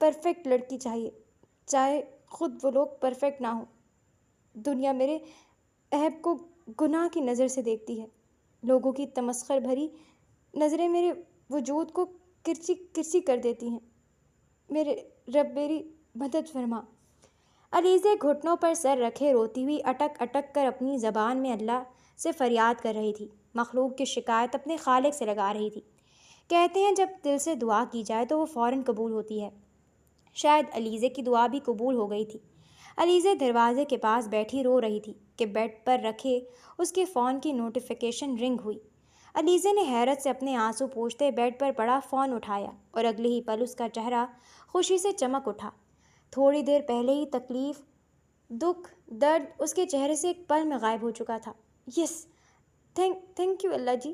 Perfect لڑکی چاہیے، چاہے خود وہ لوگ پرفیکٹ نہ ہوں۔ دنیا میرے عیب کو گناہ کی نظر سے دیکھتی ہے۔ لوگوں کی تمسخر بھری نظریں میرے وجود کو کرچی کرچی کر دیتی ہیں۔ میرے رب میری مدد فرما۔ علیزہ گھٹنوں پر سر رکھے روتی ہوئی اٹک اٹک کر اپنی زبان میں اللہ سے فریاد کر رہی تھی، مخلوق کی شکایت اپنے خالق سے لگا رہی تھی۔ کہتے ہیں جب دل سے دعا کی جائے تو وہ فوراً قبول ہوتی ہے۔ شاید علیزہ کی دعا بھی قبول ہو گئی تھی۔ علیزہ دروازے کے پاس بیٹھی رو رہی تھی کہ بیڈ پر رکھے اس کے فون کی نوٹیفیکیشن رنگ ہوئی۔ علیزہ نے حیرت سے اپنے آنسو پوچھتے بیڈ پر پڑا فون اٹھایا اور اگلے ہی پل اس کا چہرہ خوشی سے چمک اٹھا۔ تھوڑی دیر پہلے ہی تکلیف، دکھ، درد اس کے چہرے سے ایک پل میں غائب ہو چکا تھا۔ یس، تھینک یو اللہ جی۔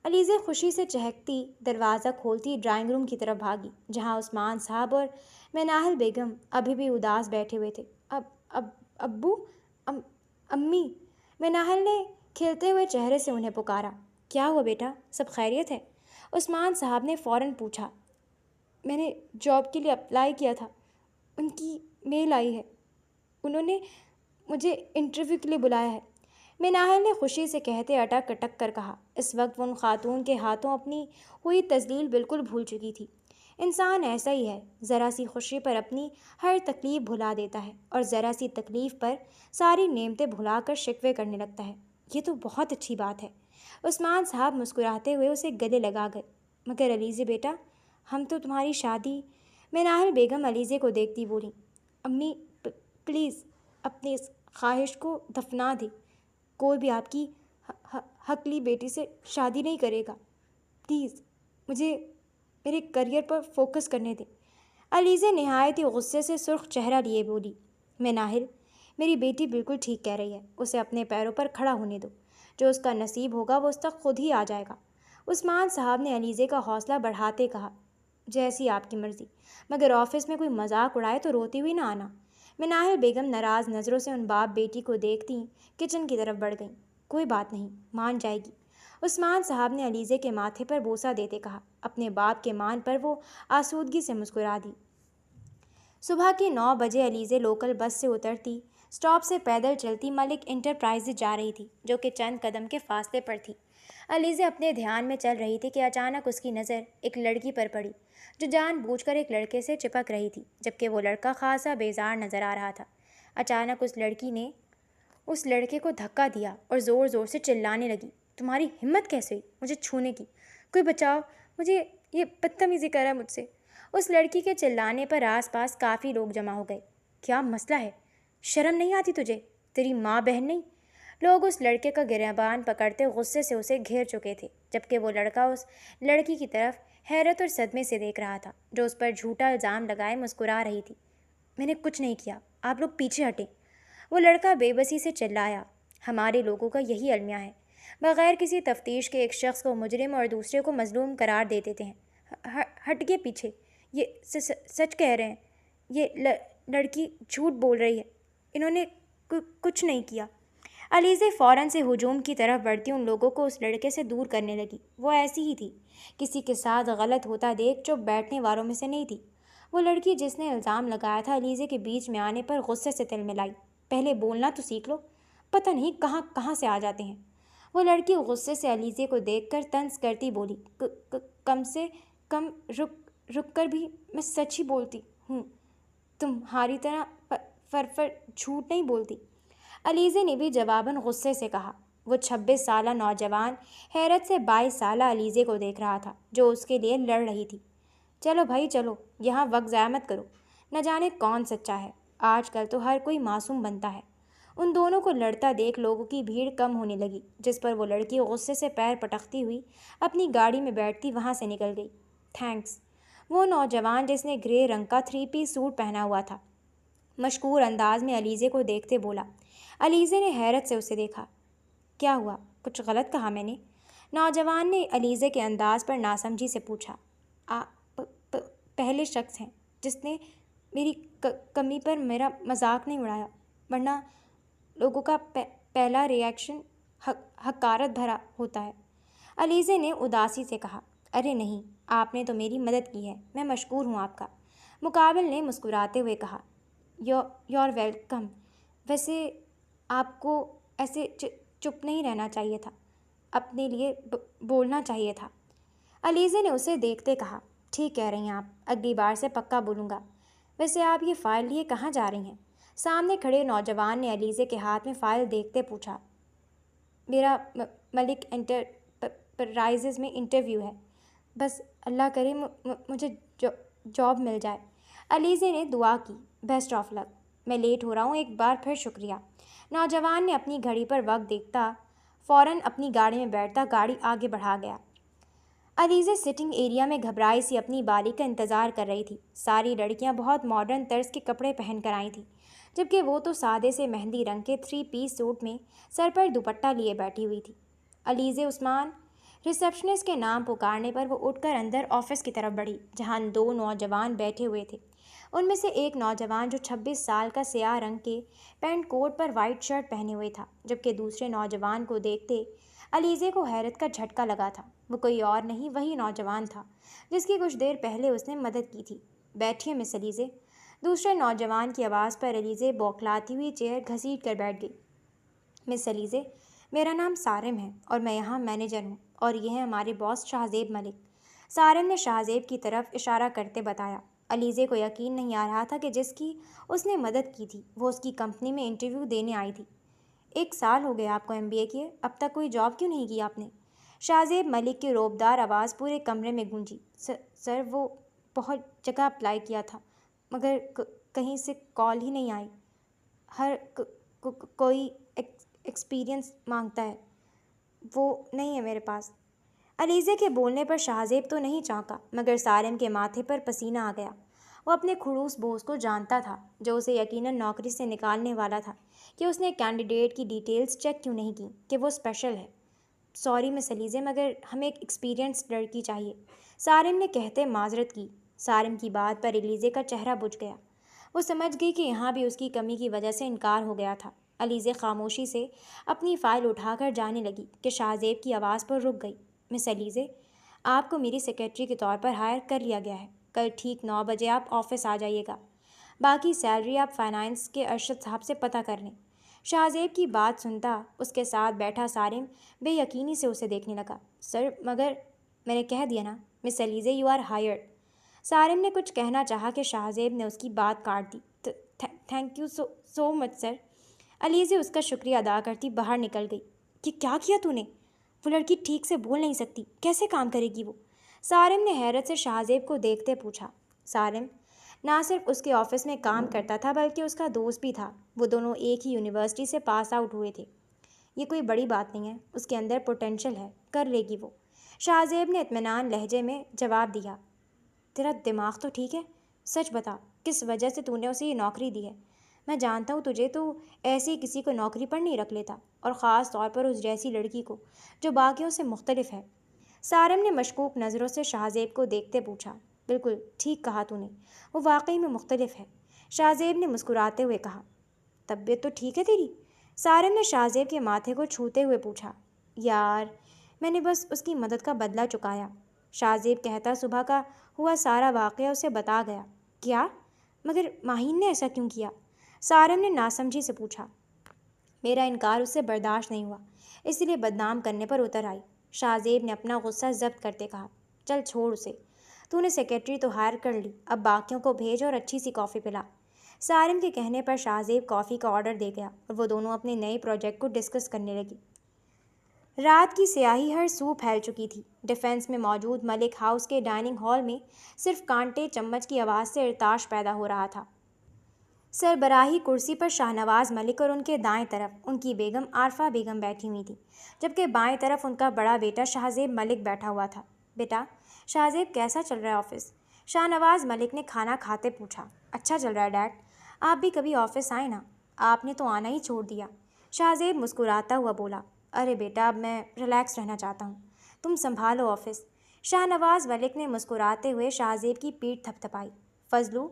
علیزہ خوشی سے چہکتی دروازہ کھولتی ڈرائنگ روم کی طرف بھاگی، جہاں عثمان صاحب اور مناہل بیگم ابھی بھی اداس بیٹھے ہوئے تھے۔ ابو، امی، مناہل نے کھلتے ہوئے چہرے سے انہیں پکارا۔ کیا ہوا بیٹا، سب خیریت ہے؟ عثمان صاحب نے فوراً پوچھا۔ میں نے جاب کے لیے اپلائی کیا تھا، ان کی میل آئی ہے، انہوں نے مجھے انٹرویو کے لیے بلایا ہے، مناہل نے خوشی سے کہتے اٹک اٹک کر کہا۔ اس وقت وہ ان خاتون کے ہاتھوں اپنی ہوئی تذلیل بالکل بھول چکی تھی۔ انسان ایسا ہی ہے، ذرا سی خوشی پر اپنی ہر تکلیف بھلا دیتا ہے اور ذرا سی تکلیف پر ساری نعمتیں بھلا کر شکوے کرنے لگتا ہے۔ یہ تو بہت اچھی بات ہے۔ عثمان صاحب مسکراتے ہوئے اسے گلے لگا گئے۔ مگر علیزہ بیٹا، ہم تو تمہاری شادی… مناہل بیگم علیزہ کو دیکھتی بولی۔ امی پلیز اپنی اس خواہش کو دفنا دیں، کوئی بھی آپ کی حقلی بیٹی سے شادی نہیں کرے گا، پلیز مجھے میرے کریئر پر فوکس کرنے دیں۔ علیزہ نہایت ہی غصے سے سرخ چہرہ لیے بولی۔ مناہل، میری بیٹی بالکل ٹھیک کہہ رہی ہے، اسے اپنے پیروں پر کھڑا ہونے دو، جو اس کا نصیب ہوگا وہ اس تک خود ہی آ جائے گا۔ عثمان صاحب نے علیزہ کا حوصلہ بڑھاتے کہا۔ جیسی آپ کی مرضی، مگر آفس میں کوئی مذاق اڑائے تو روتی ہوئی نہ آنا۔ مناہل بیگم ناراض نظروں سے ان باپ بیٹی کو دیکھتی کچن کی طرف بڑھ گئیں۔ کوئی بات نہیں، مان جائے گی، عثمان صاحب نے علیزہ کے ماتھے پر بوسہ دیتے کہا۔ اپنے باپ کے مان پر وہ آسودگی سے مسکرا دی۔ صبح کے 9 بجے علیزہ لوکل بس سے اترتی اسٹاپ سے پیدل چلتی ملک انٹرپرائزز جا رہی تھی، جو کہ چند قدم کے فاصلے پر تھی۔ علیزہ اپنے دھیان میں چل رہی تھی کہ اچانک اس کی نظر ایک لڑکی پر پڑی، جو جان بوجھ کر ایک لڑکے سے چپک رہی تھی، جبکہ وہ لڑکا خاصا بیزار نظر آ رہا تھا۔ اچانک اس لڑکی نے اس لڑکے کو دھکا دیا اور زور زور سے چلانے لگی۔ تمہاری ہمت کیسے ہوئی مجھے چھونے کی؟ کوئی بچاؤ، مجھے یہ بدتمیزی کر رہا ہے مجھ سے۔ اس لڑکی کے چلانے پر آس پاس کافی لوگ جمع ہو گئے۔ کیا مسئلہ ہے؟ شرم نہیں آتی تجھے؟ تیری ماں بہن نہیں؟ لوگ اس لڑکے کا گریبان پکڑتے غصے سے اسے گھیر چکے تھے، جبکہ وہ لڑکا اس لڑکی کی طرف حیرت اور صدمے سے دیکھ رہا تھا، جو اس پر جھوٹا الزام لگائے مسکرا رہی تھی۔ میں نے کچھ نہیں کیا، آپ لوگ پیچھے ہٹیں، وہ لڑکا بے بسی سے چلایا۔ ہمارے لوگوں کا یہی المیہ ہے، بغیر کسی تفتیش کے ایک شخص کو مجرم اور دوسرے کو مظلوم قرار دے دیتے ہیں۔ ہٹ گئے پیچھے، یہ سچ کہہ رہے ہیں، یہ لڑکی جھوٹ بول رہی ہے، انہوں نے کچھ نہیں کیا۔ علیزہ فوراً سے ہجوم کی طرف بڑھتی ان لوگوں کو اس لڑکے سے دور کرنے لگی۔ وہ ایسی ہی تھی، کسی کے ساتھ غلط ہوتا دیکھ چپ بیٹھنے والوں میں سے نہیں تھی۔ وہ لڑکی جس نے الزام لگایا تھا علیزہ کے بیچ میں آنے پر غصے سے تل ملائی۔ پہلے بولنا تو سیکھ لو، پتہ نہیں کہاں کہاں سے آ جاتے ہیں۔ وہ لڑکی غصے سے علیزہ کو دیکھ کر طنز کرتی بولی۔ کم سے کم رک کر بھی میں سچ ہی بولتی ہوں، تمہاری طرح فرفر جھوٹ نہیں بولتی۔ علیزہ نے بھی جواباً غصے سے کہا۔ وہ 26 سالہ نوجوان حیرت سے 22 سالہ علیزہ کو دیکھ رہا تھا، جو اس کے لیے لڑ رہی تھی۔ چلو بھائی چلو، یہاں وقت ضائع مت کرو، نہ جانے کون سچا ہے، آج کل تو ہر کوئی معصوم بنتا ہے۔ ان دونوں کو لڑتا دیکھ لوگوں کی بھیڑ کم ہونے لگی، جس پر وہ لڑکی غصے سے پیر پٹکتی ہوئی اپنی گاڑی میں بیٹھتی وہاں سے نکل گئی۔ تھینکس، وہ نوجوان جس نے گرے رنگ کا 3 پیس سوٹ پہنا ہوا تھا مشکور انداز میں علیزہ کو دیکھتے بولا۔ علیزہ نے حیرت سے اسے دیکھا۔ کیا ہوا، کچھ غلط کہا میں نے؟ نوجوان نے علیزہ کے انداز پر ناسمجھی سے پوچھا۔ آپ پہلے شخص ہیں جس نے میری کمی پر میرا مذاق نہیں اڑایا، ورنہ لوگوں کا پہلا ریئیکشن حقارت بھرا ہوتا ہے۔ علیزہ نے اداسی سے کہا۔ ارے نہیں، آپ نے تو میری مدد کی ہے، میں مشکور ہوں آپ کا۔ مقابل نے مسکراتے ہوئے کہا، یور ویلکم۔ ویسے آپ کو ایسے چپ نہیں رہنا چاہیے تھا، اپنے لیے بولنا چاہیے تھا۔ علیزے نے اسے دیکھتے کہا، ٹھیک کہہ رہی ہیں آپ، اگلی بار سے پکا بولوں گا۔ ویسے آپ یہ فائل لیے کہاں جا رہی ہیں؟ سامنے کھڑے نوجوان نے علیزے کے ہاتھ میں فائل دیکھتے پوچھا۔ میرا ملک انٹرپرائزز میں انٹرویو ہے، بس اللہ کرے مجھے جاب مل جائے۔ علیزے نے دعا کی، بیسٹ آف لک۔ میں لیٹ ہو رہا ہوں، ایک بار پھر شکریہ۔ نوجوان نے اپنی گھڑی پر وقت دیکھتا فوراً اپنی گاڑی میں بیٹھتا گاڑی آگے بڑھا گیا۔ علیزے سٹنگ ایریا میں گھبرائی سی اپنی باری کا انتظار کر رہی تھی۔ ساری لڑکیاں بہت ماڈرن طرز کے کپڑے پہن کر آئی تھیں، جبکہ وہ تو سادے سے مہندی رنگ کے 3 پیس سوٹ میں سر پر دوپٹہ لیے بیٹھی ہوئی تھی۔ علیزے عثمان ریسیپشنسٹ کے نام پکارنے پر وہ اٹھ کر اندر آفس کی طرف بڑھی، جہاں 2 نوجوان بیٹھے ہوئے تھے۔ ان میں سے ایک نوجوان جو 26 سال کا سیاہ رنگ کے پینٹ کوٹ پر وائٹ شرٹ پہنے ہوئے تھا، جبکہ دوسرے نوجوان کو دیکھتے علیزے کو حیرت کا جھٹکا لگا تھا۔ وہ کوئی اور نہیں، وہی نوجوان تھا جس کی کچھ دیر پہلے اس نے مدد کی تھی۔ بیٹھیے مس علیزے۔ دوسرے نوجوان کی آواز پر علیزے بوکھلاتی ہوئی چیئر گھسیٹ کر بیٹھ گئی۔ مس علیزے، میرا نام سارم ہے اور میں یہاں مینیجر ہوں، اور یہ ہے ہمارے باس شاہزیب ملک۔ سارم نے شاہزیب کی طرف اشارہ کرتے بتایا۔ علیزے کو یقین نہیں آ رہا تھا کہ جس کی اس نے مدد کی تھی وہ اس کی کمپنی میں انٹرویو دینے آئی تھی۔ 1 سال ہو گیا آپ کو MBA کیے، اب تک کوئی جاب کیوں نہیں کی آپ نے؟ شاہزیب ملک کی روبدار آواز پورے کمرے میں گونجی۔ سر وہ بہت جگہ اپلائی کیا تھا، مگر کہیں سے کال ہی نہیں آئی۔ ہر کوئی ایکسپیرینس مانگتا ہے، وہ نہیں ہے میرے پاس۔ علیزے کے بولنے پر شاہزیب تو نہیں چونکا، مگر سارم کے ماتھے پر پسینہ آ گیا۔ وہ اپنے خڑوس بوس کو جانتا تھا، جو اسے یقیناً نوکری سے نکالنے والا تھا، کہ اس نے کینڈیڈیٹ کی ڈیٹیلز چیک کیوں نہیں کی کہ وہ اسپیشل ہے۔ سوری مس علیزے، مگر ہمیں ایک ایکسپیرینسڈ لڑکی چاہیے، سارم نے کہتے معذرت کی۔ سارم کی بات پر علیزے کا چہرہ بجھ گیا۔ وہ سمجھ گئی کہ یہاں بھی اس کی کمی کی وجہ سے انکار ہو گیا تھا۔ علیزے خاموشی سے اپنی فائل اٹھا کر جانے لگی کہ شاہزیب کی آواز پر رک گئی۔ مس علیزے، آپ کو میری سیکریٹری کے طور پر ہائر کر لیا گیا ہے۔ کل ٹھیک 9 بجے آپ آفس آ جائیے گا۔ باقی سیلری آپ فائنانس کے ارشد صاحب سے پتہ کر لیں۔ شاہزیب کی بات سنتا اس کے ساتھ بیٹھا سارم بے یقینی سے اسے دیکھنے لگا۔ سر مگر میں نے کہہ دیا نا، مس علیزے یو آر ہائرڈ۔ سارم نے کچھ کہنا چاہا کہ شاہزیب نے اس کی بات کاٹ دی۔ تھینک یو سو مچ سر۔ علیزے اس کا شکریہ ادا کرتی باہر نکل گئی۔ کہ کیا کیا تو نے؟ وہ لڑکی ٹھیک سے بول نہیں سکتی، کیسے کام کرے گی وہ؟ سارم نے حیرت سے شاہزیب کو دیکھتے پوچھا۔ سارم نہ صرف اس کے آفس میں کام کرتا تھا بلکہ اس کا دوست بھی تھا۔ وہ دونوں ایک ہی یونیورسٹی سے پاس آؤٹ ہوئے تھے۔ یہ کوئی بڑی بات نہیں ہے، اس کے اندر پوٹینشل ہے، کر لے گی وہ۔ شاہزیب نے اطمینان لہجے میں جواب دیا۔ تیرا دماغ تو ٹھیک ہے؟ سچ بتا، کس وجہ سے تو نے اسے یہ نوکری دی ہے؟ میں جانتا ہوں تجھے، تو ایسے ہی کسی کو نوکری پر نہیں رکھ لیتا، اور خاص طور پر اس جیسی لڑکی کو جو باقیوں سے مختلف ہے۔ سارم نے مشکوک نظروں سے شاہزیب کو دیکھتے پوچھا۔ بالکل ٹھیک کہا تو نے، وہ واقعی میں مختلف ہے، شاہزیب نے مسکراتے ہوئے کہا۔ طبیعت تو ٹھیک ہے تیری؟ سارم نے شاہزیب کے ماتھے کو چھوتے ہوئے پوچھا۔ یار میں نے بس اس کی مدد کا بدلہ چکایا، شاہزیب کہتا صبح کا ہوا سارا واقعہ اسے بتا گیا۔ کیا؟ مگر ماہین نے ایسا کیوں کیا؟ سارم نے ناسمجھی سے پوچھا۔ میرا انکار اس سے برداشت نہیں ہوا، اسی لیے بدنام کرنے پر اتر آئی، شاہزیب نے اپنا غصہ ضبط کرتے کہا۔ چل چھوڑ اسے، تو نے سیکریٹری تو ہائر کر لی، اب باقیوں کو بھیج اور اچھی سی کافی پلا۔ سارم کے کہنے پر شاہزیب کافی کا آرڈر دے گیا اور وہ دونوں اپنے نئے پروجیکٹ کو ڈسکس کرنے لگی۔ رات کی سیاہی ہر سو پھیل چکی تھی۔ ڈیفینس میں موجود ملک ہاؤس کے ڈائننگ ہال میں صرف کانٹے چمچ کی آواز سے ارتعاش پیدا ہو رہا تھا۔ سربراہی کرسی پر شاہنواز ملک اور ان کے دائیں طرف ان کی بیگم عارفہ بیگم بیٹھی ہوئی تھی، جبکہ بائیں طرف ان کا بڑا بیٹا شاہزیب ملک بیٹھا ہوا تھا۔ بیٹا شاہزیب، کیسا چل رہا ہے آفس؟ شاہنواز ملک نے کھانا کھاتے پوچھا۔ اچھا چل رہا ہے ڈیڈ، آپ بھی کبھی آفس آئیں نا، آپ نے تو آنا ہی چھوڑ دیا، شاہزیب مسکراتا ہوا بولا۔ ارے بیٹا، اب میں ریلیکس رہنا چاہتا ہوں، تم سنبھالو آفس۔ شاہنواز ملک نے مسکراتے ہوئے شاہزیب کی پیٹھ تھپ تھپائی۔ فضلو،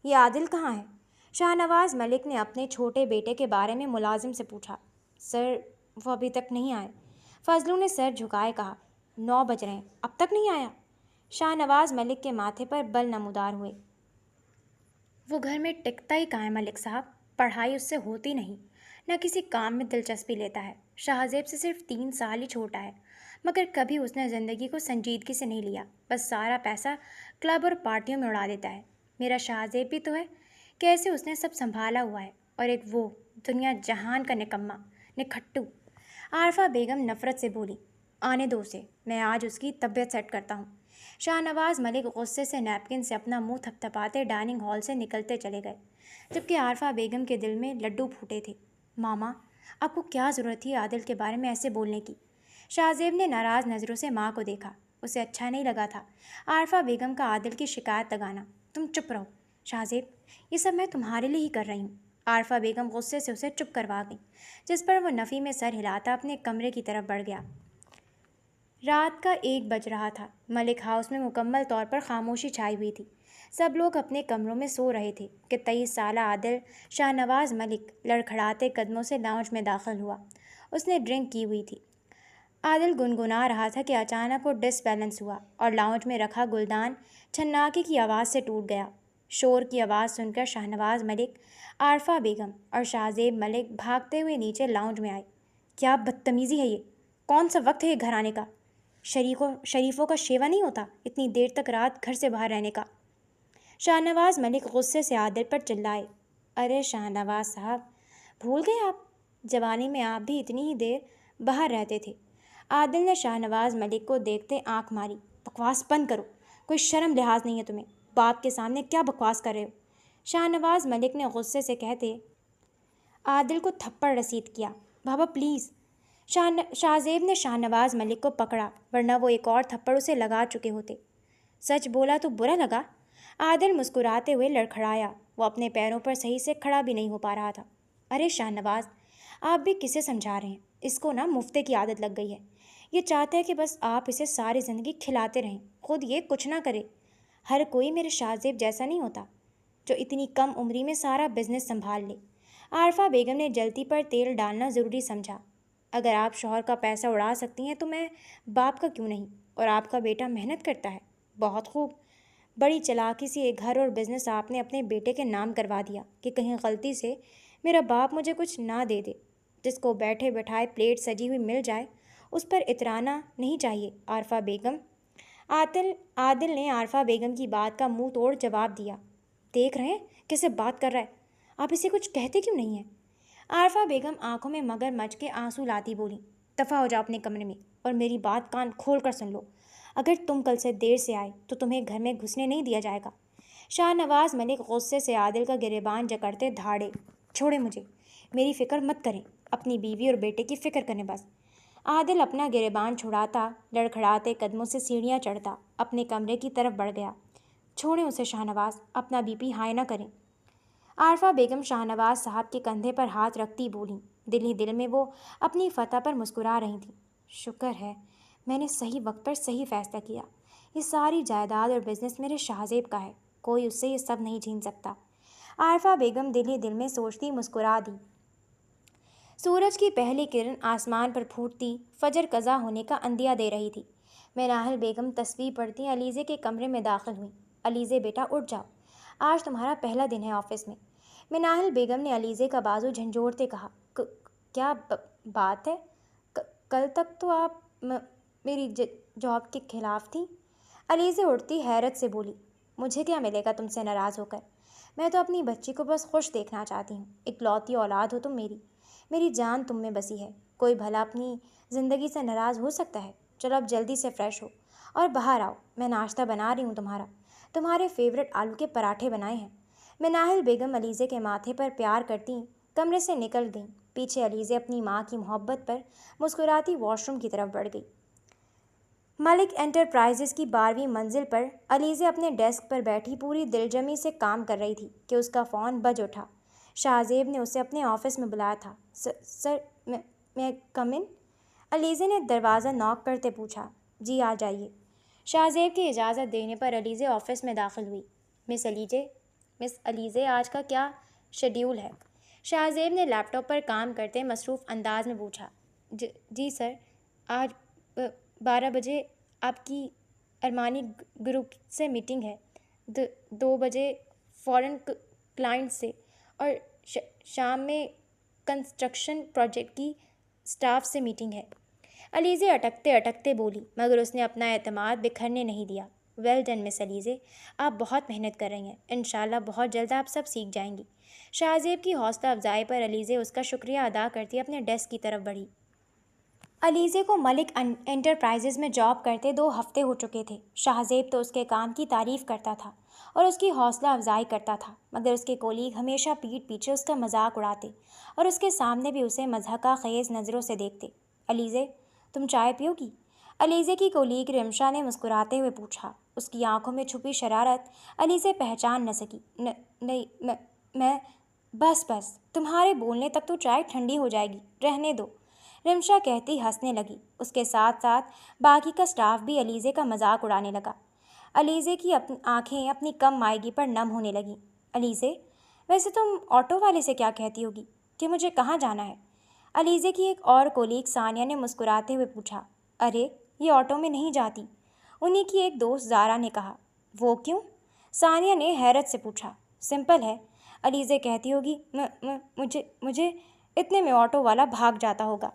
یہ عادل کہاں ہے؟ شاہنواز ملک نے اپنے چھوٹے بیٹے کے بارے میں ملازم سے پوچھا۔ سر وہ ابھی تک نہیں آئے، فضلو نے سر جھکائے کہا۔ 9 بج رہے ہیں، اب تک نہیں آیا؟ شاہنواز ملک کے ماتھے پر بل نمودار ہوئے۔ وہ گھر میں ٹکتا ہی کہاں ہے ملک صاحب؟ پڑھائی اس سے ہوتی نہیں، نہ کسی کام میں دلچسپی لیتا ہے۔ شاہزیب سے صرف 3 سال ہی چھوٹا ہے، مگر کبھی اس نے زندگی کو سنجیدگی سے نہیں لیا، بس سارا پیسہ کلب اور پارٹیوں میں اڑا دیتا ہے۔ میرا شاہزیب بھی تو ہے، کیسے اس نے سب سنبھالا ہوا ہے، اور ایک وہ دنیا جہان کا نکما، نکھٹو۔ عارفہ بیگم نفرت سے بولی، آنے دو اسے، میں آج اس کی طبیعت سیٹ کرتا ہوں۔ شاہ نواز ملک غصے سے نیپکن سے اپنا منہ تھپتھپاتے ڈائننگ ہال سے نکلتے چلے گئے، جبکہ عارفہ بیگم کے دل میں لڈو پھوٹے تھے۔ ماما، آپ کو کیا ضرورت تھی عادل کے بارے میں ایسے بولنے کی؟ شاہزیب نے ناراض نظروں سے ماں کو دیکھا، اسے اچھا نہیں لگا تھا عارفہ بیگم کا عادل کی شکایت لگانا۔ تم چپ رہو شاہزیب، یہ سب میں تمہارے لیے ہی کر رہی ہوں۔ عارفہ بیگم غصے سے اسے چپ کروا گئی، جس پر وہ نفی میں سر ہلاتا اپنے کمرے کی طرف بڑھ گیا۔ رات کا 1 بج رہا تھا۔ ملک ہاؤس میں مکمل طور پر خاموشی چھائی ہوئی تھی۔ سب لوگ اپنے کمروں میں سو رہے تھے کہ 23 سالہ عادل شاہ نواز ملک لڑکھڑاتے قدموں سے لاؤنج میں داخل ہوا۔ اس نے ڈرنک کی ہوئی تھی۔ عادل گنگنا رہا تھا کہ اچانک وہ ڈس بیلنس ہوا اور لاؤنج میں رکھا گلدان چھناکے کی آواز سے ٹوٹ گیا۔ شور کی آواز سن کر شاہ نواز ملک، عارفہ بیگم اور شاہزیب ملک بھاگتے ہوئے نیچے لاؤنج میں آئے۔ کیا بدتمیزی ہے یہ؟ کون سا وقت ہے یہ گھر آنے کا؟ شریفوں کا شیوا نہیں ہوتا اتنی دیر تک رات گھر سے باہر رہنے کا؟ شاہ نواز ملک غصے سے عادل پر چلائے۔ ارے شاہ نواز صاحب، بھول گئے آپ؟ جوانی میں آپ بھی اتنی ہی دیر باہر رہتے تھے۔ عادل نے شاہ نواز ملک کو دیکھتے آنکھ ماری۔ بکواس بند کرو، کوئی شرم لحاظ نہیں ہے تمہیں؟ باپ کے سامنے کیا بکواس کر رہے ہو؟ شاہ نواز ملک نے غصے سے کہتے عادل کو تھپڑ رسید کیا۔ بابا پلیز۔ شاہزیب نے شاہ نواز ملک کو پکڑا، ورنہ وہ ایک اور تھپڑ اسے لگا چکے ہوتے۔ سچ بولا تو برا لگا؟ عادل مسکراتے ہوئے لڑکھڑایا۔ وہ اپنے پیروں پر صحیح سے کھڑا بھی نہیں ہو پا رہا تھا۔ ارے شاہ نواز، آپ بھی کسے سمجھا رہے ہیں؟ اس کو نا مفتے کی عادت لگ گئی ہے۔ یہ چاہتا ہے کہ بس آپ اسے ساری زندگی کھلاتے رہیں، خود یہ کچھ نہ کرے۔ ہر کوئی میرے شاہزیب جیسا نہیں ہوتا، جو اتنی کم عمری میں سارا بزنس سنبھال لے۔ عارفہ بیگم نے جلتی پر تیل ڈالنا ضروری سمجھا۔ اگر آپ شوہر کا پیسہ اڑا سکتی ہیں تو میں باپ کا کیوں نہیں؟ اور آپ کا بیٹا محنت کرتا ہے۔ بہت خوب۔ بڑی چلاکی سے ایک گھر اور بزنس آپ نے اپنے بیٹے کے نام کروا دیا کہ کہیں غلطی سے میرا باپ مجھے کچھ نہ دے دے۔ جس کو بیٹھے بٹھائے پلیٹ سجی ہوئی مل جائے، اس پر اترانا نہیں چاہیے عارفہ بیگم۔ عادل نے عارفہ بیگم کی بات کا منہ توڑ جواب دیا۔ دیکھ رہے ہیں کیسے بات کر رہا ہے؟ آپ اسے کچھ کہتے کیوں نہیں ہیں؟ عارفہ بیگم آنکھوں میں مگر مچ کے آنسو لاتی بولی، دفع ہو جاؤ اپنے کمرے میں اور میری بات کان کھول کر سن لو۔ اگر تم کل سے دیر سے آئے تو تمہیں گھر میں گھسنے نہیں دیا جائے گا۔ شاہ نواز ملک غصے سے عادل کا گریبان جکڑتے دھاڑے، چھوڑے مجھے، میری فکر مت کریں، اپنی بیوی اور بیٹے کی فکر کریں بس۔ عادل اپنا گریبان چھڑاتا لڑکھڑاتے قدموں سے سیڑھیاں چڑھتا اپنے کمرے کی طرف بڑھ گیا۔ چھوڑیں اسے شاہ نواز، اپنا بی پی ہائی نہ کریں۔ عارفہ بیگم شاہ نواز صاحب کے کندھے پر ہاتھ رکھتی بولیں۔ دل ہی دل میں وہ اپنی فتح پر مسکرا رہی تھیں۔ شکر ہے میں نے صحیح وقت پر صحیح فیصلہ کیا۔ یہ ساری جائیداد اور بزنس میرے شاہزیب کا ہے، کوئی اس سے یہ سب نہیں چھین سکتا۔ عارفہ بیگم دل ہی دل میں سوچتی مسکرا دی۔ سورج کی پہلی کرن آسمان پر پھوٹتی فجر قضا ہونے کا اندیا دے رہی تھی۔ مناہل بیگم تسبیح پڑھتی علیزے کے کمرے میں داخل ہوئیں۔ علیزے بیٹا اٹھ جاؤ، آج تمہارا پہلا دن ہے آفس میں۔ مناہل بیگم نے علیزے کا بازو جھنجھوڑتے کہا، کیا بات ہے؟ کل تک تو آپ میری جاب کے خلاف تھیں۔ علیزے اٹھتی حیرت سے بولی، مجھے کیا ملے گا تم سے ناراض ہو کر؟ میں تو اپنی بچی کو بس خوش دیکھنا چاہتی ہوں۔ اکلوتی اولاد ہو تم میری، میری جان تم میں بسی ہے، کوئی بھلا اپنی زندگی سے ناراض ہو سکتا ہے؟ چلو اب جلدی سے فریش ہو اور باہر آؤ، میں ناشتہ بنا رہی ہوں تمہارے فیورٹ آلو کے پراٹھے بنائے ہیں۔ مناہل بیگم علیزے کے ماتھے پر پیار کرتی کمرے سے نکل گئیں۔ پیچھے علیزے اپنی ماں کی محبت پر مسکراتی واش روم کی طرف بڑھ گئی۔ ملک انٹرپرائزز کی 12ویں منزل پر علیزے اپنے ڈیسک پر بیٹھی پوری دلجمی سے کام کر رہی تھی کہ اس کا فون بج اٹھا۔ شاہزیب نے اسے اپنے آفس میں بلایا تھا۔ سر میں کم ان؟ علیزے نے دروازہ ناک کرتے پوچھا۔ جی آ جائیے۔ شاہزیب کی اجازت دینے پر علیزے آفس میں داخل ہوئی۔ مس علیزے آج کا کیا شیڈیول ہے؟ شاہزیب نے لیپ ٹاپ پر کام کرتے مصروف انداز میں پوچھا۔ جی سر، آج 12 بجے آپ کی ارمانی گروپ سے میٹنگ ہے، 2 بجے فورن کلائنٹ سے اور شام میں کنسٹرکشن پروجیکٹ کی سٹاف سے میٹنگ ہے۔ علیزے اٹکتے اٹکتے بولی، مگر اس نے اپنا اعتماد بکھرنے نہیں دیا۔ ویل ڈن مس علیزے، آپ بہت محنت کر رہی ہیں، انشاءاللہ بہت جلد آپ سب سیکھ جائیں گی۔ شاہزیب کی حوصلہ افزائی پر علیزے اس کا شکریہ ادا کرتی اپنے ڈیسک کی طرف بڑھی۔ علیزے کو ملک انٹرپرائزز میں جاب کرتے 2 ہفتے ہو چکے تھے۔ شاہزیب تو اس کے کام کی تعریف کرتا تھا اور اس کی حوصلہ افزائی کرتا تھا، مگر اس کے کولیگ ہمیشہ پیٹھ پیچھے اس کا مذاق اڑاتے اور اس کے سامنے بھی اسے مضحکہ خیز نظروں سے دیکھتے۔ علیزے، تم چائے پیو گی؟ علیزے کی کولیگ رمشا نے مسکراتے ہوئے پوچھا۔ اس کی آنکھوں میں چھپی شرارت علیزے پہچان نہ سکی۔ نہیں، میں بس تمہارے بولنے تک تو چائے ٹھنڈی ہو جائے گی، رہنے دو، رمشا کہتی ہنسنے لگی۔ اس کے ساتھ ساتھ باقی کا سٹاف بھی علیزے کا مذاق اڑانے لگا۔ علیزے کی آنکھیں اپنی کم مائیگی پر نم ہونے لگیں۔ علیزے، ویسے تم آٹو والے سے کیا کہتی ہوگی کہ مجھے کہاں جانا ہے؟ علیزے کی ایک اور کولیگ ثانیہ نے مسکراتے ہوئے پوچھا۔ ارے، یہ آٹو میں نہیں جاتی، انہی کی ایک دوست زارا نے کہا۔ وہ کیوں؟ ثانیہ نے حیرت سے پوچھا۔ سمپل ہے، علیزے کہتی ہوگی مجھے اتنے میں آٹو والا بھاگ جاتا ہوگا۔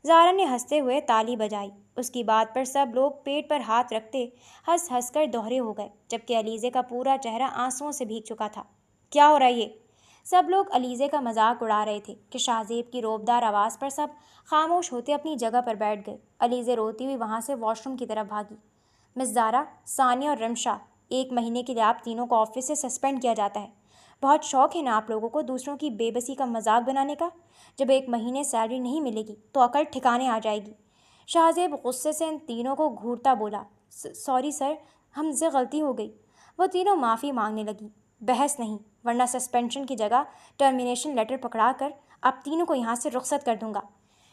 زارا نے ہنستے ہوئے تالی بجائی۔ اس کی بات پر سب لوگ پیٹ پر ہاتھ رکھتے ہنس ہنس کر دوہرے ہو گئے، جبکہ علیزے کا پورا چہرہ آنسوؤں سے بھیگ چکا تھا۔ کیا ہو رہا ہے یہ؟ سب لوگ علیزے کا مذاق اڑا رہے تھے کہ شاہزیب کی روبدار آواز پر سب خاموش ہوتے اپنی جگہ پر بیٹھ گئے۔ علیزے روتی ہوئی وہاں سے واش روم کی طرف بھاگی۔ مس زارا، ثانیہ اور رمشا، 1 مہینے کے لیے آپ تینوں کو آفس سے سسپینڈ کیا جاتا ہے۔ بہت شوق ہے نا آپ لوگوں کو دوسروں کی بے بسی کا مذاق بنانے کا؟ جب 1 مہینے سیلری نہیں ملے گی تو عقل ٹھکانے آ جائے گی۔ شاہزیب غصے سے ان تینوں کو گھورتا بولا۔ سوری سر، ہم سے غلطی ہو گئی۔ وہ تینوں معافی مانگنے لگی۔ بحث نہیں، ورنہ سسپینشن کی جگہ ٹرمینیشن لیٹر پکڑا کر آپ تینوں کو یہاں سے رخصت کر دوں گا۔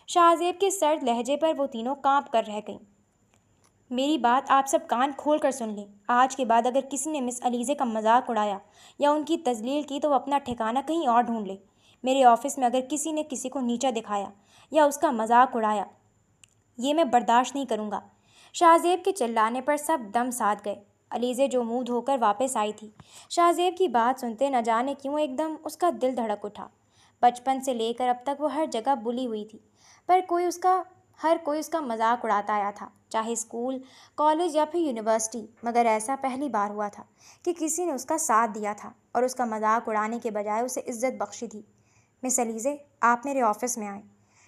شاہزیب کے سرد لہجے پر وہ تینوں کانپ کر رہ گئیں۔ میری بات آپ سب کان کھول کر سن لیں۔ آج کے بعد اگر کسی نے مس علیزے کا مذاق اڑایا یا ان کی تذلیل کی تو وہ اپنا ٹھکانہ کہیں اور ڈھونڈ لے۔ میرے آفس میں اگر کسی نے کسی کو نیچا دکھایا یا اس کا مذاق اڑایا، یہ میں برداشت نہیں کروں گا۔ شاہزیب کے چلانے پر سب دم ساتھ گئے۔ علیزے جو منہ دھو کر واپس آئی تھی، شاہزیب کی بات سنتے نہ جانے کیوں ایک دم اس کا دل دھڑک اٹھا۔ بچپن سے لے کر اب تک وہ ہر جگہ بلی ہوئی تھی، پر ہر کوئی اس کا مذاق اڑاتا آیا تھا، چاہے اسکول، کالج یا پھر یونیورسٹی، مگر ایسا پہلی بار ہوا تھا کہ کسی نے اس کا ساتھ دیا تھا اور اس کا مذاق اڑانے کے بجائے اسے عزت بخشی تھی۔ مس علیزے، آپ میرے آفس میں آئیں۔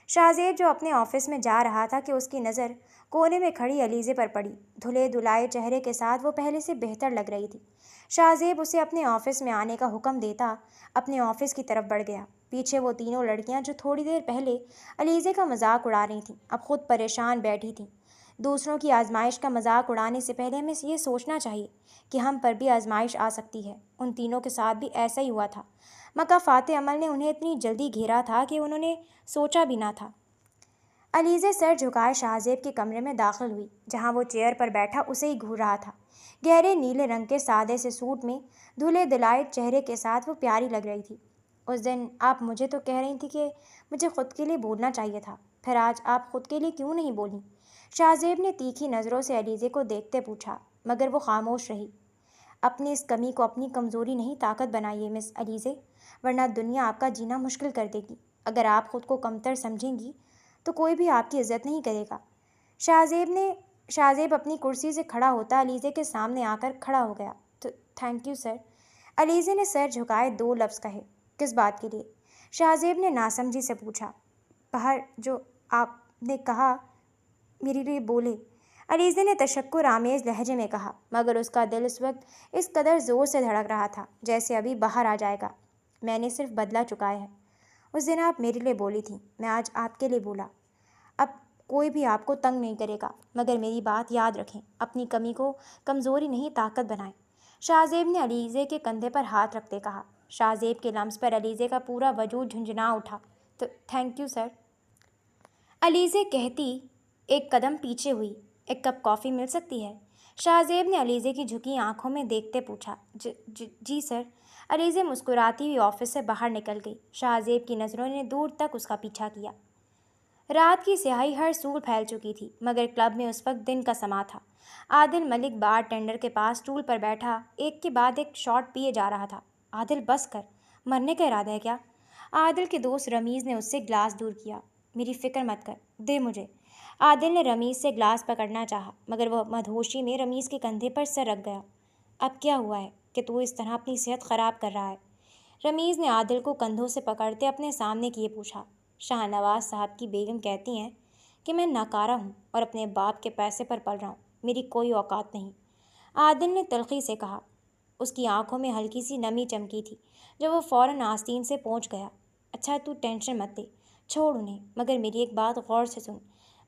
شاہزیب جو اپنے آفس میں جا رہا تھا کہ اس کی نظر کونے میں کھڑی علیزے پر پڑی۔ دھلے دھلائے چہرے کے ساتھ وہ پہلے سے بہتر لگ رہی تھی۔ شاہزیب اسے اپنے آفس میں آنے کا حکم دیتا اپنے آفس کی طرف بڑھ گیا۔ پیچھے وہ تینوں لڑکیاں جو تھوڑی دیر پہلے علیزے کا مذاق اڑا رہی تھیں، اب خود پریشان بیٹھی تھیں۔ دوسروں کی آزمائش کا مذاق اڑانے سے پہلے ہمیں یہ سوچنا چاہیے کہ ہم پر بھی آزمائش آ سکتی ہے۔ ان تینوں کے ساتھ بھی ایسا ہی ہوا تھا۔ مکافات عمل نے انہیں اتنی جلدی گھیرا تھا کہ انہوں نے سوچا بھی نہ تھا۔ علیزے سر جھکائے شاہزیب کے کمرے میں داخل ہوئی، جہاں وہ چیئر پر بیٹھا اسے ہی گھور رہا تھا۔ گہرے نیلے رنگ کے سادے سے سوٹ میں دھلے دلائے چہرے کے ساتھ وہ پیاری لگ رہی تھی۔ اس دن آپ مجھے تو کہہ رہی تھی کہ مجھے خود کے لیے بولنا چاہیے تھا، پھر آج آپ خود کے لیے کیوں نہیں بولیں؟ شاہزیب نے تیکھی نظروں سے علیزے کو دیکھتے پوچھا، مگر وہ خاموش رہی۔ اپنی اس کمی کو اپنی کمزوری نہیں طاقت بنائیے مس علیزے، ورنہ دنیا آپ کا جینا مشکل کر دے گی۔ اگر آپ خود کو کمتر سمجھیں گی تو کوئی بھی آپ کی عزت نہیں کرے گا۔ شاہزیب اپنی کرسی سے کھڑا ہوتا علیزے کے سامنے آ کر کھڑا ہو گیا۔ Thank you sir. علیزے نے سر جھکائے 2 لفظ کہے۔ کس بات کے لیے؟ شاہزیب نے ناسمجھی سے پوچھا۔ باہر جو آپ نے کہا میرے لیے بولے، علیزے نے تشکر آمیز لہجے میں کہا، مگر اس کا دل اس وقت اس قدر زور سے دھڑک رہا تھا جیسے ابھی باہر آ جائے گا۔ میں نے صرف بدلہ چکایا ہے۔ اس دن آپ میرے لیے بولی تھیں، میں آج آپ کے لیے بولا۔ اب کوئی بھی آپ کو تنگ نہیں کرے گا، مگر میری بات یاد رکھیں، اپنی کمی کو کمزوری نہیں طاقت بنائیں۔ شاہزیب نے علیزے کے کندھے پر ہاتھ رکھتے کہا۔ شاہزیب کے لمس پر علیزے کا پورا وجود جھنجھنا اٹھا۔ تھینک یو سر، علیزے کہتی ایک قدم پیچھے ہوئی۔ ایک کپ کافی مل سکتی ہے؟ شاہزیب نے علیزے کی جھکی آنکھوں میں دیکھتے پوچھا۔ جی سر۔ علیزے مسکراتی ہوئی آفس سے باہر نکل گئی۔ شاہزیب کی نظروں نے دور تک اس کا پیچھا کیا۔ رات کی سیاہی ہر سور پھیل چکی تھی، مگر کلب میں اس وقت دن کا سما تھا۔ عادل ملک بار ٹینڈر کے پاس اسٹول پر بیٹھا ایک کے بعد ایک شاٹ پیے جا رہا تھا۔ عادل بس کر، مرنے کا ارادہ ہے کیا؟ عادل کے دوست رمیز نے اس سے گلاس دور کیا۔ میری فکر مت کر، دے مجھے۔ عادل نے رمیز سے گلاس پکڑنا چاہا مگر وہ مدہوشی میں رمیز کے کندھے پر سر رکھ گیا۔ اب کیا ہوا ہے کہ تو اس طرح اپنی صحت خراب کر رہا ہے؟ رمیز نے عادل کو کندھوں سے پکڑتے اپنے سامنے کیے پوچھا۔ شاہ نواز صاحب کی بیگم کہتی ہیں کہ میں ناکارہ ہوں اور اپنے باپ کے پیسے پر پل رہا ہوں، میری کوئی اوقات نہیں، عادل نے تلخی سے کہا۔ اس کی آنکھوں میں ہلکی سی نمی چمکی تھی جو وہ فوراً آستین سے پہنچ گیا۔ اچھا تو ٹینشن مت لے، چھوڑ انہیں، مگر میری ایک بات غور سے سن،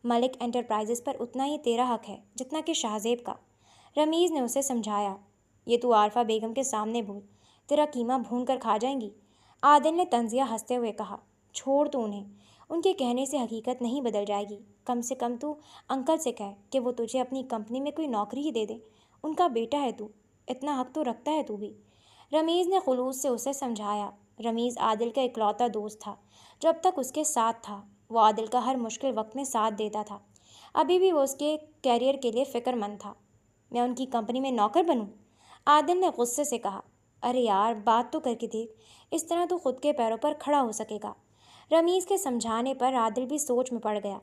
ملک انٹرپرائزز پر اتنا ہی تیرا حق ہے جتنا کہ شاہزیب کا۔ رمیز نے اسے سمجھایا۔ یہ تو عارفہ بیگم کے سامنے بھول، تیرا قیمہ بھون کر کھا جائیں گی۔ عادل نے طنزیہ ہنستے ہوئے کہا۔ چھوڑ تو انہیں، ان کے کہنے سے حقیقت نہیں بدل جائے گی۔ کم سے کم تو انکل سے کہہ کہ وہ تجھے اپنی کمپنی میں کوئی نوکری ہی دے دے، ان کا بیٹا ہے تو، اتنا حق تو رکھتا ہے تو بھی۔ رمیز نے خلوص سے اسے سمجھایا۔ رمیز عادل کا اکلوتا دوست تھا جو اب تک اس کے ساتھ تھا۔ وہ عادل کا ہر مشکل وقت میں ساتھ دیتا تھا۔ ابھی بھی وہ اس کے کیریئر کے لیے فکر مند تھا۔ میں ان کی کمپنی میں نوکر بنوں؟ عادل نے غصے سے کہا۔ ارے یار بات تو کر کے دیکھ، اس طرح تو خود کے پیروں پر کھڑا ہو سکے گا۔ رمیز کے سمجھانے پر عادل بھی سوچ میں پڑ گیا۔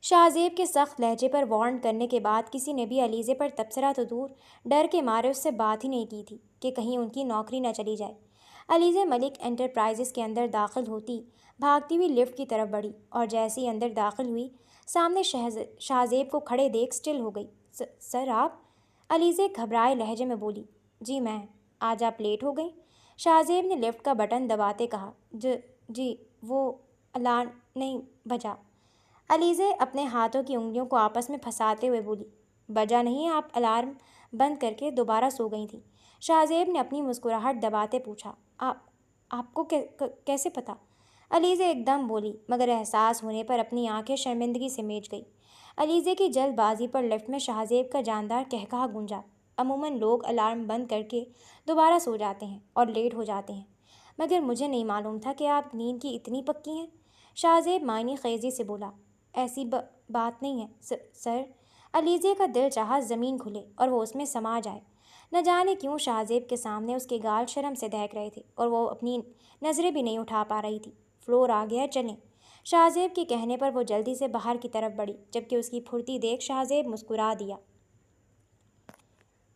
شاہزیب کے سخت لہجے پر وارن کرنے کے بعد کسی نے بھی علیزے پر تبصرہ تو دور، ڈر کے مارے اس سے بات ہی نہیں کی تھی کہ کہیں ان کی نوکری نہ چلی جائے۔ علیزے ملک انٹرپرائزز کے اندر داخل ہوتی بھاگتی ہوئی لفٹ کی طرف بڑھی اور جیسے ہی اندر داخل ہوئی سامنے شاہزیب کو کھڑے دیکھ سٹل ہو گئی۔ سر آپ؟ علیزے گھبرائے لہجے میں بولی۔ جی میں، آج آپ لیٹ ہو گئیں؟ شاہزیب نے لفٹ کا بٹن دباتے کہا۔ جی وہ الارم نہیں بجا۔ علیزے اپنے ہاتھوں کی انگلیوں کو آپس میں پھنساتے ہوئے بولی۔ بجا نہیں؟ آپ الارم بند کر کے دوبارہ سو گئی تھیں؟ شاہزیب نے اپنی مسکراہٹ دباتے پوچھا۔ آپ کو کیسے پتہ؟ علیزے ایک دم بولی مگر احساس ہونے پر اپنی آنکھیں شرمندگی سے میچ گئی۔ علیزے کی جلد بازی پر لفٹ میں شاہزیب کا جاندار قہقہہ گونجا۔ عموماً لوگ الارم بند کر کے دوبارہ سو جاتے ہیں اور لیٹ ہو جاتے ہیں، مگر مجھے نہیں معلوم تھا کہ آپ نیند کی اتنی پکی ہیں۔ شاہزیب معنی خیزی سے بولا۔ ایسی بات نہیں ہے سر۔ علیزے کا دل چاہا زمین کھلے اور وہ اس میں سما جائے۔ نہ جانے کیوں شاہزیب کے سامنے اس کے گال شرم سے دہک رہے تھے اور وہ اپنی نظریں بھی نہیں اٹھا پا رہی تھی۔ فلور آ گیا، چلیں۔ شاہزیب کے کہنے پر وہ جلدی سے باہر کی طرف بڑھی، جبکہ اس کی پھرتی دیکھ شاہزیب مسکرا دیا۔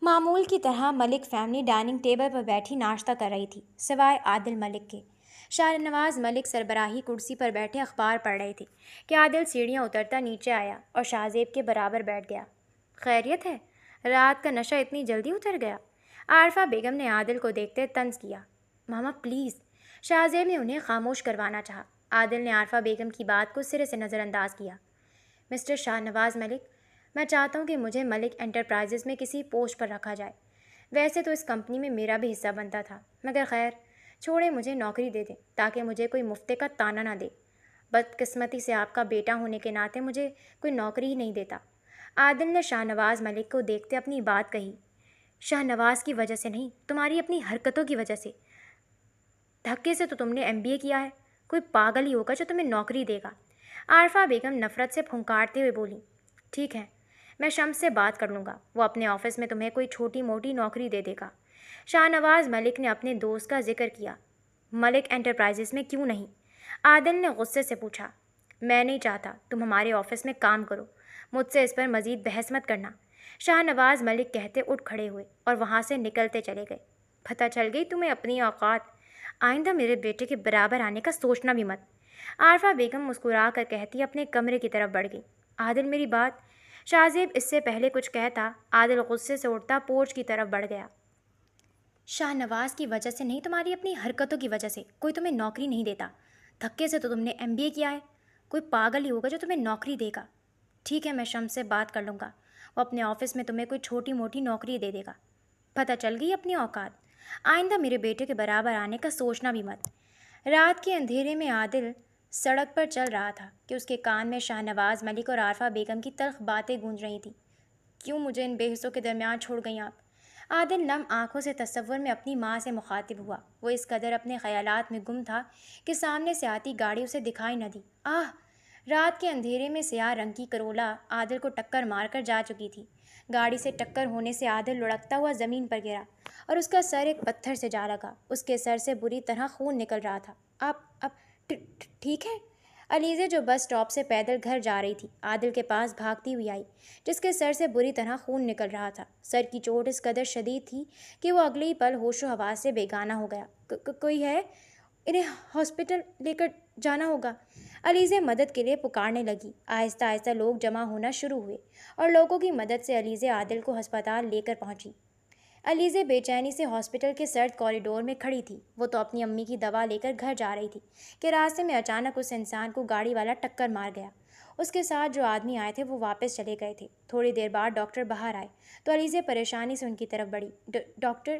معمول کی طرح ملک فیملی ڈائننگ ٹیبل پر بیٹھی ناشتہ کر رہی تھی، سوائے عادل ملک کے۔ شاہ نواز ملک سربراہی کرسی پر بیٹھے اخبار پڑھ رہے تھے کہ عادل سیڑھیاں اترتا نیچے آیا اور شاہزیب کے برابر بیٹھ گیا۔ خیریت ہے؟ رات کا نشہ اتنی جلدی اتر گیا؟ عارفہ بیگم نے عادل کو دیکھتے طنز کیا۔ ماما پلیز۔ شاہزیب نے انہیں خاموش کروانا چاہا۔ عادل نے عارفہ بیگم کی بات کو سرے سے نظر انداز کیا۔ مسٹر شاہ نواز ملک، میں چاہتا ہوں کہ مجھے ملک انٹرپرائزز میں کسی پوسٹ پر رکھا جائے۔ ویسے تو اس کمپنی میں میرا بھی حصہ بنتا تھا، مگر خیر چھوڑے، مجھے نوکری دے دیں تاکہ مجھے کوئی مفتے کا تانا نہ دے۔ بدقسمتی سے آپ کا بیٹا ہونے کے ناطے مجھے کوئی نوکری ہی نہیں دیتا۔ عادل نے شاہ نواز ملک کو دیکھتے اپنی بات کہی۔ شاہ نواز کی وجہ سے نہیں، تمہاری اپنی حرکتوں کی وجہ سے۔ دھکے سے تو تم نے MBA کیا ہے، کوئی پاگل ہی ہوگا جو تمہیں نوکری دے گا۔ عارفہ بیگم نفرت سے پھنکارتے ہوئے بولی۔ ٹھیک ہے، میں شمس سے بات کر لوں گا، وہ اپنے آفس میں تمہیں کوئی چھوٹی موٹی نوکری دے دے گا۔ شاہ نواز ملک نے اپنے دوست کا ذکر کیا۔ ملک انٹرپرائزز میں کیوں نہیں؟ عادل نے غصے سے پوچھا۔ میں نہیں چاہتا تم ہمارے آفس میں کام کرو، مجھ سے اس پر مزید بحث مت کرنا۔ شاہ نواز ملک کہتے اٹھ کھڑے ہوئے اور وہاں سے نکلتے چلے گئے۔ پتہ چل گئی تمہیں اپنی اوقات، آئندہ میرے بیٹے کے برابر آنے کا سوچنا بھی مت۔ عارفہ بیگم مسکرا کر کہتی اپنے کمرے کی طرف بڑھ گئی۔ عادل میری بات؟ شاہزیب اس سے پہلے کچھ کہتا، عادل غصے سے اٹھتا پورچ کی طرف بڑھ گیا۔ شاہ نواز کی وجہ سے نہیں، تمہاری اپنی حرکتوں کی وجہ سے کوئی تمہیں نوکری نہیں دیتا۔ دھکے سے تو تم نے MBA کیا ہے، کوئی پاگل ہی ہوگا جو تمہیں نوکری دے گا۔ ٹھیک ہے، میں شمس سے بات کر لوں گا، وہ اپنے آفس میں تمہیں کوئی چھوٹی موٹی نوکری دے دے گا۔ پتہ چل گئی اپنی اوقات، آئندہ میرے بیٹے کے برابر آنے کا سوچنا بھی مت۔ رات کے اندھیرے میں عادل سڑک پر چل رہا تھا کہ اس کے کان میں شاہ نواز ملک اور عارفہ بیگم کی تلخ باتیں گونج رہی تھیں۔ کیوں مجھے ان بے حصوں کے درمیان چھوڑ گئیں آپ؟ عادل نم آنکھوں سے تصور میں اپنی ماں سے مخاطب ہوا۔ وہ اس قدر اپنے خیالات میں گم تھا کہ سامنے سے آتی گاڑی اسے دکھائی نہ دی۔ آہ! رات کے اندھیرے میں سیاہ رنگ کی کرولا عادل کو ٹکر مار کر جا چکی تھی۔ گاڑی سے ٹکر ہونے سے عادل لڑکتا ہوا زمین پر گرا اور اس کا سر ایک پتھر سے جا لگا۔ اس کے سر سے بری طرح خون نکل رہا تھا۔ آپ ٹھیک ہے؟ علیزے جو بس اسٹاپ سے پیدل گھر جا رہی تھی عادل کے پاس بھاگتی ہوئی آئی، جس کے سر سے بری طرح خون نکل رہا تھا۔ سر کی چوٹ اس قدر شدید تھی کہ وہ اگلے ہی پل ہوش و حواس سے بیگانہ ہو گیا۔ کوئی ہے؟ انہیں ہاسپٹل لے کر جانا ہوگا۔ علیزے مدد کے لیے پکارنے لگی۔ آہستہ آہستہ لوگ جمع ہونا شروع ہوئے اور لوگوں کی مدد سے علیزے عادل کو ہسپتال لے کر پہنچی۔ علیزے بے چینی سے ہاسپٹل کے سرد کوریڈور میں کھڑی تھی۔ وہ تو اپنی امی کی دوا لے کر گھر جا رہی تھی کہ راستے میں اچانک اس انسان کو گاڑی والا ٹکر مار گیا۔ اس کے ساتھ جو آدمی آئے تھے وہ واپس چلے گئے تھے۔ تھوڑی دیر بعد ڈاکٹر باہر آئے تو علیزے پریشانی سے ان کی طرف بڑھی۔ ڈاکٹر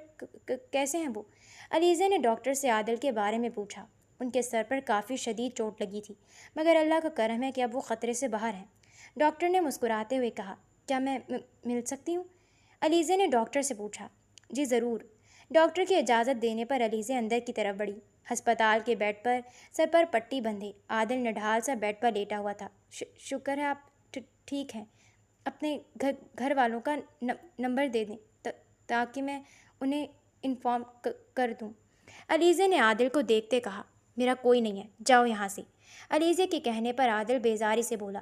کیسے ہیں وہ؟ علیزے نے ڈاکٹر سے عادل کے بارے میں پوچھا۔ ان کے سر پر کافی شدید چوٹ لگی تھی، مگر اللہ کا کرم ہے کہ اب وہ خطرے سے باہر ہیں۔ ڈاکٹر نے مسکراتے ہوئے کہا۔ کیا میں مل سکتی ہوں؟ علیزے نے ڈاکٹر سے پوچھا۔ جی ضرور۔ ڈاکٹر کی اجازت دینے پر علیزے اندر کی طرف بڑھی۔ ہسپتال کے بیڈ پر سر پر پٹی بندھے عادل نڈھال سا بیڈ پر لیٹا ہوا تھا۔ شکر ہے آپ ٹھیک ہیں۔ اپنے گھر والوں کا نمبر دے دیں تاکہ میں انہیں انفارم کر دوں۔ علیزے نے عادل کو دیکھتے کہا۔ میرا کوئی نہیں ہے، جاؤ یہاں سے۔ علیزے کے کہنے پر عادل بیزاری سے بولا۔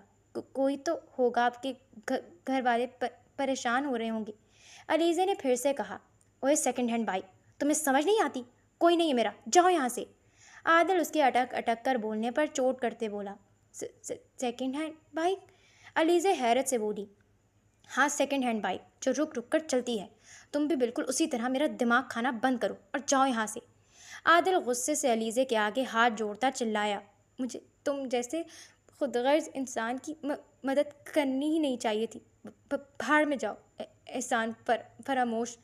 کوئی تو ہوگا، آپ کے گھر والے پریشان ہو رہے ہوں گے۔ علیزے نے پھر سے کہا۔ اوے سیکنڈ ہینڈ بائک، تمہیں سمجھ نہیں آتی؟ کوئی نہیں ہے میرا، جاؤ یہاں سے۔ عادل اس کے اٹک کر بولنے پر چوٹ کرتے بولا۔ Second hand bike? علیزے حیرت سے بولی۔ ہاں سیکنڈ ہینڈ بائک، جو رک رک کر چلتی ہے۔ تم بھی بالکل اسی طرح میرا دماغ کھانا بند کرو اور جاؤ یہاں سے۔ عادل غصے سے علیزے کے آگے ہاتھ جوڑتا چلایا۔ مجھے تم جیسے خود غرض انسان کی مدد کرنی ہی نہیں چاہیے تھی۔ بھاڑ میں جاؤ، احسان فراموش۔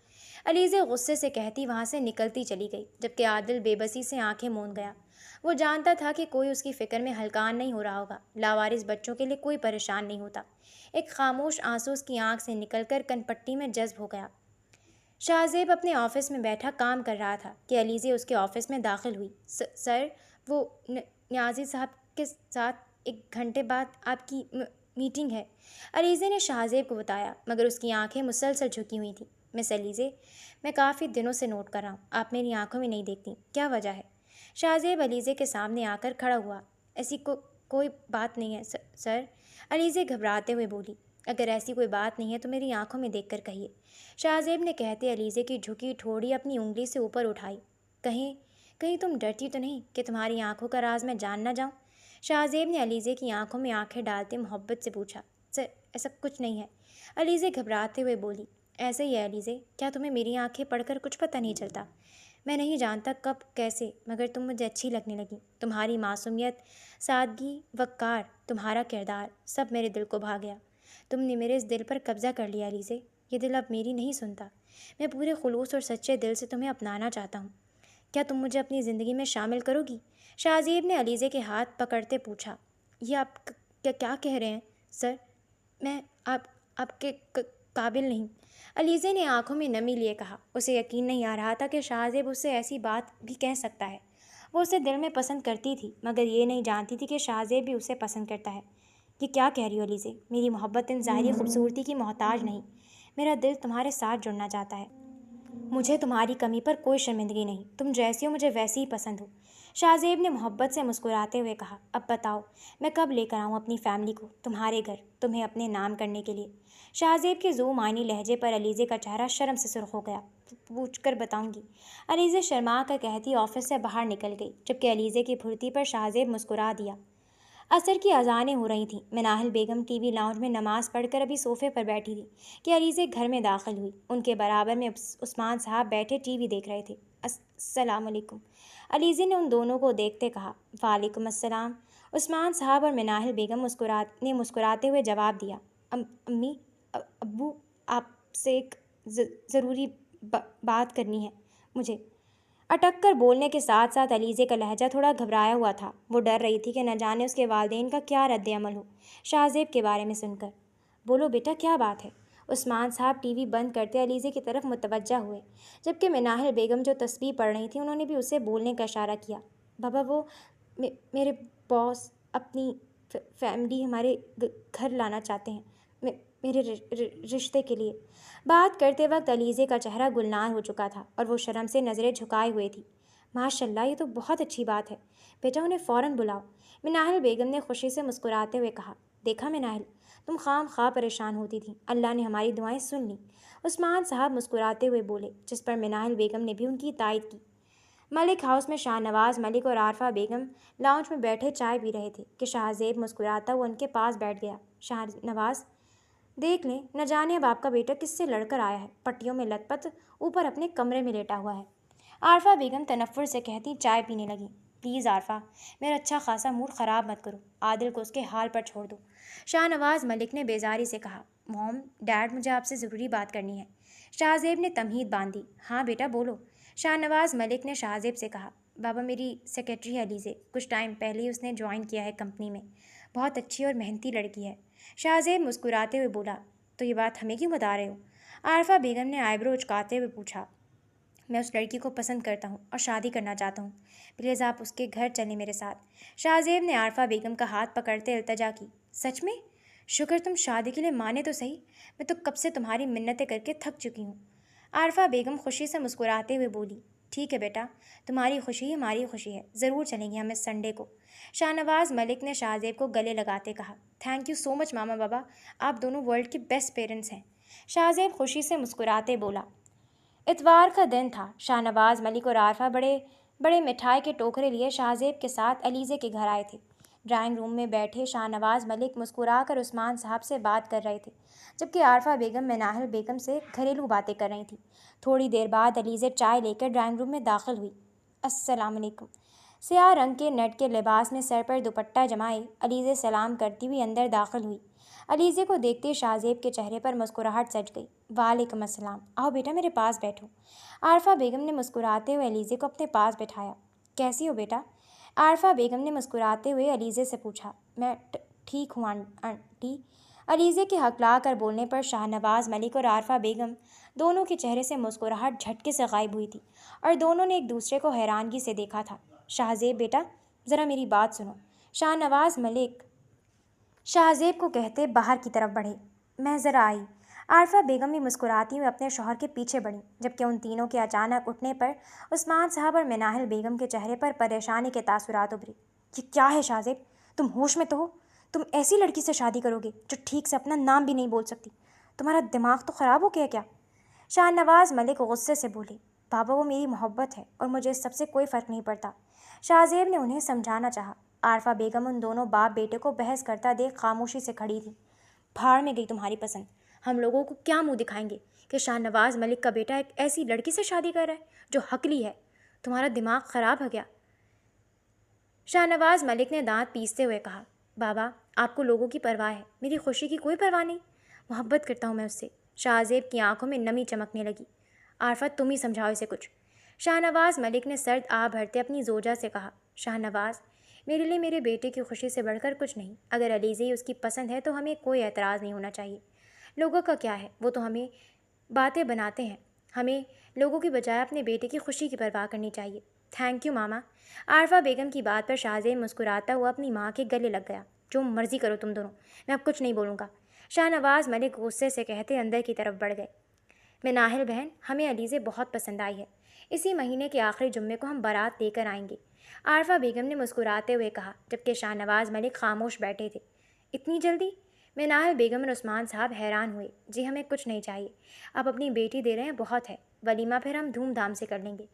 علیزے غصے سے کہتی وہاں سے نکلتی چلی گئی، جبکہ عادل بے بسی سے آنکھیں موند گیا۔ وہ جانتا تھا کہ کوئی اس کی فکر میں ہلکان نہیں ہو رہا ہوگا۔ لاوارث بچوں کے لیے کوئی پریشان نہیں ہوتا۔ ایک خاموش آنسو اس کی آنکھ سے نکل کر کن پٹی میں جذب ہو گیا۔ شاہ زیب اپنے آفس میں بیٹھا کام کر رہا تھا کہ علیزے اس کے آفس میں داخل ہوئی۔ سر، وہ نیازی صاحب کے ساتھ 1 گھنٹے بعد آپ کی میٹنگ ہے، علیزے نے شاہ زیب کو بتایا، مگر اس کی آنکھیں مسلسل جھکی ہوئی تھیں۔ مس علیزے، میں کافی دنوں سے نوٹ کر رہا ہوں، آپ میری آنکھوں میں نہیں دیکھتی، کیا وجہ ہے؟ شاہ زیب علیزے کے سامنے آ کر کھڑا ہوا۔ ایسی کوئی بات نہیں ہے سر، علیزے گھبراتے ہوئے بولی۔ اگر ایسی کوئی بات نہیں ہے تو میری آنکھوں میں دیکھ کر کہیے، شاہ زیب نے کہتے علیزے کی جھکی ٹھوڑی اپنی انگلی سے اوپر اٹھائی۔ کہیں تم ڈرتی تو نہیں کہ تمہاری آنکھوں کا راز میں جان نہ جاؤں؟ شاہ زیب نے علیزے کی آنکھوں میں آنکھیں ڈالتے محبت سے پوچھا۔ سر، ایسا کچھ نہیں ہے، علیزے گھبراتے ہوئے بولی۔ ایسے ہی ہے علیزے، کیا تمہیں میری آنکھیں پڑھ کر کچھ پتہ نہیں چلتا؟ میں نہیں جانتا کب کیسے، مگر تم مجھے اچھی لگنے لگی۔ تمہاری معصومیت، سادگی، وقار، تمہارا کردار، سب میرے دل کو بھا گیا۔ تم نے میرے اس دل پر قبضہ کر لیا علیزے، یہ دل اب میری نہیں سنتا۔ میں پورے خلوص اور سچے دل سے تمہیں اپنانا چاہتا ہوں۔ کیا تم مجھے اپنی زندگی میں شامل کرو گی؟ شاہ زیب نے علیزے کے ہاتھ پکڑتے پوچھا۔ یہ آپ کیا کہہ رہے ہیں سر؟ میں آپ کے قابل نہیں، علیزے نے آنکھوں میں نمی لیے کہا۔ اسے یقین نہیں آ رہا تھا کہ شاہ زیب اس سے ایسی بات بھی کہہ سکتا ہے۔ وہ اسے دل میں پسند کرتی تھی، مگر یہ نہیں جانتی تھی کہ شاہ زیب بھی اسے پسند کرتا ہے۔ یہ کیا کہہ رہی ہو علیزے؟ میری محبت ان ظاہری خوبصورتی کی محتاج نہیں، میرا دل تمہارے ساتھ جڑنا چاہتا ہے۔ مجھے تمہاری کمی پر کوئی شرمندگی نہیں، تم جیسی ہو مجھے ویسی ہی پسند ہو، شاہ زیب نے محبت سے مسکراتے ہوئے کہا۔ اب بتاؤ میں کب لے کر آؤں اپنی فیملی کو تمہارے گھر، تمہیں اپنے نام کرنے کے لیے؟ شاہ زیب کے ذو معنی لہجے پر علیزے کا چہرہ شرم سے سرخ ہو گیا۔ پوچھ کر بتاؤں گی، علیزے شرما کر کہتی آفس سے باہر نکل گئی، جبکہ علیزے کی پھرتی پر شاہ زیب مسکرا دیا۔ عصر کی اذانیں ہو رہی تھیں۔ مناہل بیگم ٹی وی لاؤنج میں نماز پڑھ کر ابھی صوفے پر بیٹھی تھی کہ علیزے گھر میں داخل ہوئی۔ ان کے برابر میں عثمان صاحب بیٹھے ٹی وی دیکھ رہے تھے۔ السلام علیکم، علیزے نے ان دونوں کو دیکھتے کہا۔ وعلیکم السلام، عثمان صاحب اور مناہل بیگم نے مسکراتے ہوئے جواب دیا۔ امی ابو، آپ سے ایک ضروری بات کرنی ہے مجھے۔ اٹک کر بولنے کے ساتھ ساتھ علیزے کا لہجہ تھوڑا گھبرایا ہوا تھا۔ وہ ڈر رہی تھی کہ نہ جانے اس کے والدین کا کیا رد عمل ہو شاہ زیب کے بارے میں سن کر۔ بولو بیٹا، کیا بات ہے؟ عثمان صاحب ٹی وی بند کرتے علیزے کی طرف متوجہ ہوئے، جبکہ مناہل بیگم جو تسبیح پڑھ رہی تھیں انہوں نے بھی اسے بولنے کا اشارہ کیا۔ بابا، وہ میرے باس اپنی فیملی ہمارے گھر لانا چاہتے ہیں، میرے رشتے کے لیے۔ بات کرتے وقت علیزے کا چہرہ گلنار ہو چکا تھا اور وہ شرم سے نظریں جھکائے ہوئے تھی۔ ماشاء اللہ، یہ تو بہت اچھی بات ہے، بیٹا انہیں فوراً بلاؤ، مناہل بیگم نے خوشی سے مسکراتے ہوئے کہا۔ دیکھا مناہل، تم خام خواہ پریشان ہوتی تھیں، اللہ نے ہماری دعائیں سن لیں، عثمان صاحب مسکراتے ہوئے بولے، جس پر مناہل بیگم نے بھی ان کی تائید کی۔ ملک ہاؤس میں شاہ نواز ملک اور عارفہ بیگم لاؤنج میں بیٹھے چائے پی رہے تھے کہ شاہ زیب مسکراتا ہوا ان کے پاس بیٹھ گیا۔ شاہ نواز، دیکھ لیں، نہ جانے اب آپ کا بیٹا کس سے لڑ کر آیا ہے، پٹیوں میں لت پت اوپر اپنے کمرے میں لیٹا ہوا ہے۔ عارفہ بیگم تنفر سے کہتی چائے پینے لگیں۔ پلیز عارفہ، میرا اچھا خاصا موڈ خراب مت کرو، عادل کو اس کے حال پر چھوڑ دو، شاہ نواز ملک نے بیزاری سے کہا۔ موم، ڈیڈ، مجھے آپ سے ضروری بات کرنی ہے۔ شاہ زیب نے تمہید باندھی۔ ہاں بیٹا بولو، شاہ نواز ملک نے شاہ زیب سے کہا۔ بابا، میری سیکرٹری ہے علیزے، کچھ ٹائم پہلے ہی اس نے جوائن کیا ہے کمپنی میں، بہت اچھی اور محنتی لڑکی ہے۔ شاہ زیب مسکراتے ہوئے بولا۔ تو یہ بات ہمیں کیوں بتا رہے ہو؟ عارفہ بیگم نے آئی برو اچکاتے ہوئے پوچھا۔ میں اس لڑکی کو پسند کرتا ہوں اور شادی کرنا چاہتا ہوں، پلیز آپ اس کے گھر چلیں میرے ساتھ۔ شاہ زیب نے عارفہ بیگم کا ہاتھ پکڑتے التجا کی۔ سچ میں؟ شکر تم شادی کے لیے مانے تو صحیح، میں تو کب سے تمہاری منتیں کر کے تھک چکی ہوں۔ عارفہ بیگم خوشی سے مسکراتے ہوئے بولی۔ ٹھیک ہے بیٹا، تمہاری خوشی ہماری خوشی ہے، ضرور چلیں گے ہم اس سنڈے کو، شاہ نواز ملک نے شاہ زیب کو گلے لگاتے کہا۔ تھینک یو سو مچ ماما بابا، آپ دونوں ورلڈ کے بیسٹ پیرنٹس ہیں، شاہ زیب خوشی سے مسکراتے بولا۔ اتوار کا دن تھا۔ شاہ نواز ملک اور عارفہ بڑے بڑے مٹھائی کے ٹوکرے لیے شاہ زیب کے ساتھ علیزے کے گھر آئے تھے۔ ڈرائنگ روم میں بیٹھے شاہ نواز ملک مسکرا کر عثمان صاحب سے بات کر رہے تھے، جبکہ عارفہ بیگم مناہل بیگم سے گھریلو باتیں کر رہی تھیں۔ تھوڑی دیر بعد علیزے چائے لے کر ڈرائنگ روم میں داخل ہوئی۔ السلام علیکم۔ سیاہ رنگ کے نیٹ کے لباس میں سر پر دوپٹہ جمائے علیزے سلام کرتی ہوئی اندر داخل ہوئی۔ علیزے کو دیکھتے شاہ زیب کے چہرے پر مسکراہٹ سج گئی۔ وعلیکم السلام، آؤ بیٹا میرے پاس بیٹھو۔ عارفہ بیگم نے مسکراتے ہوئے علیزے کو اپنے پاس بٹھایا۔ کیسی ہو بیٹا؟ عارفہ بیگم نے مسکراتے ہوئے علیزے سے پوچھا۔ میں ٹھیک ہوں آنٹی۔ علیزے کے ہکلا کر بولنے پر شاہ نواز ملک اور عارفہ بیگم دونوں کے چہرے سے مسکراہٹ جھٹکے سے غائب ہوئی تھی اور دونوں نے ایک دوسرے کو حیرانگی سے دیکھا تھا۔ شاہ زیب بیٹا، ذرا میری بات سنو، شاہ نواز ملک شاہ زیب کو کہتے باہر کی طرف بڑھے۔ میں ذرا آئی۔ عارفہ بیگم بھی مسکراتی ہوئے اپنے شوہر کے پیچھے بڑھیں، جبکہ ان تینوں کے اچانک اٹھنے پر عثمان صاحب اور مناہل بیگم کے چہرے پر پریشانی کے تاثرات ابھرے۔ یہ کیا ہے شاہ زیب؟ تم ہوش میں تو ہو؟ تم ایسی لڑکی سے شادی کرو گے جو ٹھیک سے اپنا نام بھی نہیں بول سکتی؟ تمہارا دماغ تو خراب ہو گیا کیا؟ شاہ نواز ملک غصے سے بولے۔ بابا، وہ میری محبت ہے اور مجھے اس سب سے کوئی فرق نہیں پڑتا، شاہ زیب نے انہیں سمجھانا چاہا۔ عارفہ بیگم ان دونوں باپ بیٹے کو بحث کرتا دیکھ خاموشی سے کھڑی تھی۔ بھاڑ میں گئی تمہاری پسند، ہم لوگوں کو کیا منہ دکھائیں گے کہ شاہ نواز ملک کا بیٹا ایک ایسی لڑکی سے شادی کر رہا ہے جو حقلی ہے؟ تمہارا دماغ خراب ہو گیا، شاہ نواز ملک نے دانت پیستے ہوئے کہا۔ بابا، آپ کو لوگوں کی پرواہ ہے، میری خوشی کی کوئی پرواہ نہیں، محبت کرتا ہوں میں اس سے۔ شاہ زیب کی آنکھوں میں نمی چمکنے لگی۔ عارفہ، تم ہی سمجھاؤ اسے کچھ، شاہ نواز ملک نے سرد آہ بھرتے اپنی زوجہ سے کہا۔ شاہ نواز، میرے لیے میرے بیٹے کی خوشی سے بڑھ کر کچھ نہیں، اگر علیزے ہی اس کی پسند ہے تو ہمیں کوئی اعتراض نہیں ہونا چاہیے، لوگوں کا کیا ہے، وہ تو ہمیں باتیں بناتے ہیں، ہمیں لوگوں کی بجائے اپنے بیٹے کی خوشی کی پرواہ کرنی چاہیے۔ تھینک یو ماما۔ عارفہ بیگم کی بات پر شاہ زیب مسکراتا ہوا اپنی ماں کے گلے لگ گیا۔ جو مرضی کرو تم دونوں، میں اب کچھ نہیں بولوں گا، شاہ نواز ملک غصے سے کہتے اندر کی طرف بڑھ گئے۔ مناہل بہن، ہمیں علیزے بہت پسند آئی ہے، اسی مہینے کے آخری جمعے کو ہم بارات لے کر آئیں گے، عارفہ بیگم نے مسکراتے ہوئے کہا، جبکہ شاہ نواز ملک خاموش بیٹھے تھے۔ اتنی جلدی؟ مناہل بیگم اور عثمان صاحب حیران ہوئے۔ جی ہمیں کچھ نہیں چاہیے، آپ اپنی بیٹی دے رہے ہیں بہت ہے، ولیمہ پھر ہم دھوم دھام سے کر لیں گے،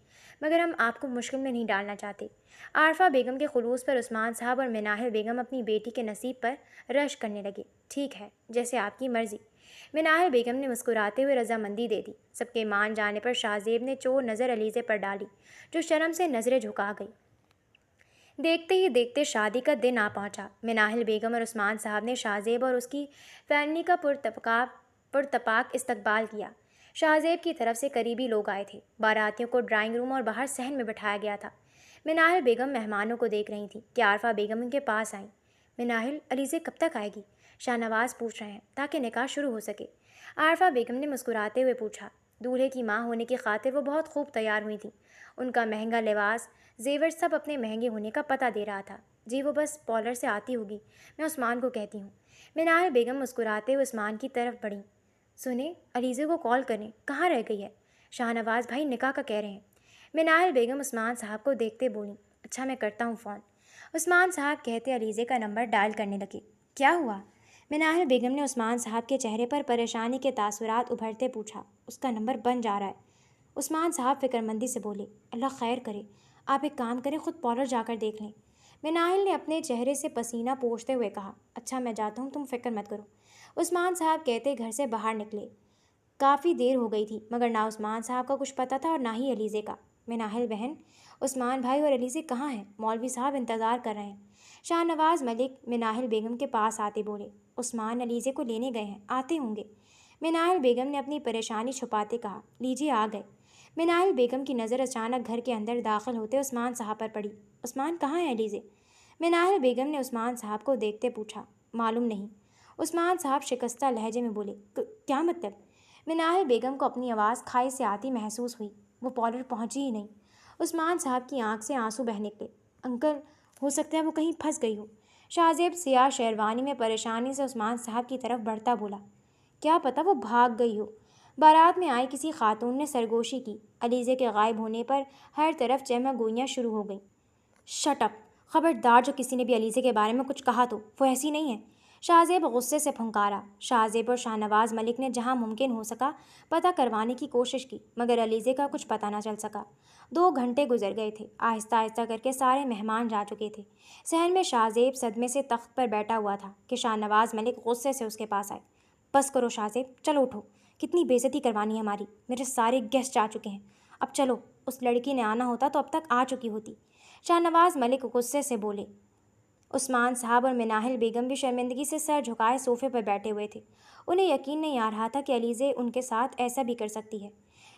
مگر ہم آپ کو مشکل میں نہیں ڈالنا چاہتے۔ عارفہ بیگم کے خلوص پر عثمان صاحب اور مناہل بیگم اپنی بیٹی کے نصیب پر رشک کرنے لگے۔ ٹھیک ہے، جیسے آپ کی مرضی، مناہل بیگم نے مسکراتے ہوئے رضامندی دے دی۔ سب کے مان جانے پر شاہ زیب نے چور نظر علیزے پر ڈالی، جو شرم سے نظریں جھکا گئی۔ دیکھتے ہی دیکھتے شادی کا دن آ پہنچا۔ مناہل بیگم اور عثمان صاحب نے شاہ زیب اور اس کی فیملی کا پرتپاک استقبال کیا۔ شاہ زیب کی طرف سے قریبی لوگ آئے تھے۔ باراتیوں کو ڈرائنگ روم اور باہر صحن میں بٹھایا گیا تھا۔ مناہل بیگم مہمانوں کو دیکھ رہی تھیں کہ عارفہ بیگم ان کے پاس آئیں۔ مناہل، علیزے کب تک آئے گی؟ شاہ نواز پوچھ رہے ہیں، تاکہ نکاح شروع ہو سکے۔ عارفہ بیگم نے مسکراتے ہوئے پوچھا۔ دولہے کی ماں ہونے کی خاطر وہ بہت خوب تیار ہوئی تھیں۔ ان کا مہنگا لباس، زیور سب اپنے مہنگے ہونے کا پتہ دے رہا تھا۔ جی وہ بس پارلر سے آتی ہوگی، میں عثمان کو کہتی ہوں۔ منال بیگم مسکراتے ہوئے عثمان کی طرف بڑھیں۔ سنیں، علیزے کو کال کریں، کہاں رہ گئی ہے؟ شاہ نواز بھائی نکاح کا کہہ رہے ہیں۔ منال بیگم عثمان صاحب کو دیکھتے بولیں۔ اچھا میں کرتا ہوں فون۔ عثمان صاحب کہتے علیزے کا نمبر ڈائل کرنے لگے۔ کیا ہوا؟ منال بیگم نے عثمان صاحب کے چہرے پر پریشانی کے تاثرات ابھرتے پوچھا۔ اس کا نمبر بند جا رہا ہے۔ عثمان صاحب فکر مندی سے بولے۔ اللہ خیر کرے، آپ ایک کام کریں، خود پارلر جا کر دیکھ لیں۔ منال نے اپنے چہرے سے پسینہ پوچھتے ہوئے کہا۔ اچھا میں جاتا ہوں، تم فکر مت کرو۔ عثمان صاحب کہتے گھر سے باہر نکلے۔ کافی دیر ہو گئی تھی، مگر نہ عثمان صاحب کا کچھ پتہ تھا اور نہ ہی علیزے کا۔ منال بہن، عثمان بھائی اور علیزے کہاں ہیں؟ مولوی صاحب انتظار کر رہے ہیں۔ شاہ نواز ملک منال بیگم کے پاس آتے بولے۔ عثمان علیزے کو لینے گئے ہیں، آتے ہوں گے۔ منال بیگم نے اپنی پریشانی چھپاتے کہا۔ لیجیے آ گئے۔ منال بیگم کی نظر اچانک گھر کے اندر داخل ہوتے عثمان صاحب پر پڑی۔ عثمان کہاں ہیں علیزے؟ منال بیگم نے عثمان صاحب کو دیکھتے پوچھا۔ معلوم نہیں، عثمان صاحب شکستہ لہجے میں بولے۔ کیا مطلب؟ منال بیگم کو اپنی آواز کھائی سے آتی محسوس ہوئی۔ وہ پارلر پہنچی ہی نہیں۔ عثمان صاحب کی آنکھ سے آنسو بہہ نکلے۔ انکل، ہو سکتا ہے وہ کہیں پھنس گئی ہو۔ شاہ زیب سیاہ شیروانی میں پریشانی سے عثمان صاحب کی طرف بڑھتا بولا۔ کیا پتہ وہ بھاگ گئی ہو۔ بارات میں آئی کسی خاتون نے سرگوشی کی۔ علیزے کے غائب ہونے پر ہر طرف چہمہ گوئیاں شروع ہو گئیں۔ Shut up! خبردار جو کسی نے بھی علیزے کے بارے میں کچھ کہا تو وہ ایسی نہیں ہے۔ شاہ زیب غصے سے پھنکارا۔ شاہ زیب اور شاہ نواز ملک نے جہاں ممکن ہو سکا پتہ کروانے کی کوشش کی، مگر علیزے کا کچھ پتہ نہ چل سکا۔ 2 گھنٹے گزر گئے تھے۔ آہستہ آہستہ کر کے سارے مہمان جا چکے تھے۔ صحن میں شاہ زیب صدمے سے تخت پر بیٹھا ہوا تھا کہ شاہ نواز ملک غصے سے اس کے پاس آئے۔ بس کرو شاہ زیب، چلو اٹھو، کتنی بے عزتی کروانی ہے ہماری۔ میرے سارے گیسٹ جا چکے ہیں، اب چلو۔ اس لڑکی نے آنا ہوتا تو اب تک آ چکی ہوتی۔ شاہ نواز ملک غصے سے بولے۔ عثمان صاحب اور منال بیگم بھی شرمندگی سے سر جھکائے صوفے پر بیٹھے ہوئے تھے۔ انہیں یقین نہیں آ رہا تھا کہ علیزے ان کے ساتھ ایسا بھی کر سکتی ہے۔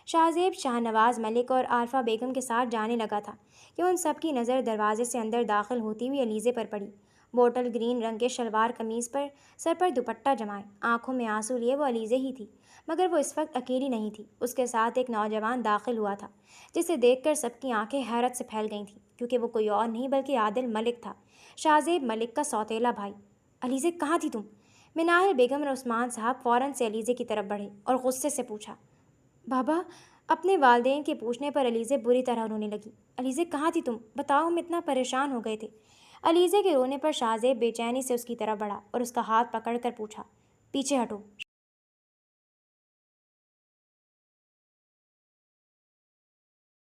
شاہ زیب شاہ نواز ملک اور عارفہ بیگم کے ساتھ جانے لگا تھا کہ ان سب کی نظر دروازے سے اندر داخل ہوتی ہوئی علیزے پر پڑی۔ بوٹل گرین رنگ کے شلوار قمیض پر سر پر دوپٹہ جمائے، آنکھوں میں آنسو لیے وہ علیزے ہی تھی، مگر وہ اس وقت اکیلی نہیں تھی۔ اس کے ساتھ ایک نوجوان داخل ہوا تھا جسے دیکھ کر سب کی آنکھیں حیرت سے پھیل گئی تھیں، کیونکہ وہ کوئی اور نہیں بلکہ عادل ملک تھا، شاہ زیب ملک کا سوتیلا بھائی۔ علیزے کہاں تھی تم؟ منال بیگم اور عثمان صاحب فوراً سے علیزے کی طرف بڑھے اور غصے سے پوچھا۔ بابا! اپنے والدین کے پوچھنے پر علیزے بری طرح رونے لگی۔ علیزے کہاں تھی تم؟ بتاؤ، ہم اتنا پریشان ہو گئے تھے۔ علیزے کے رونے پر شاہ زیب بے چینی سے اس کی طرف بڑھا اور اس کا ہاتھ پکڑ کر پوچھا۔ پیچھے ہٹو۔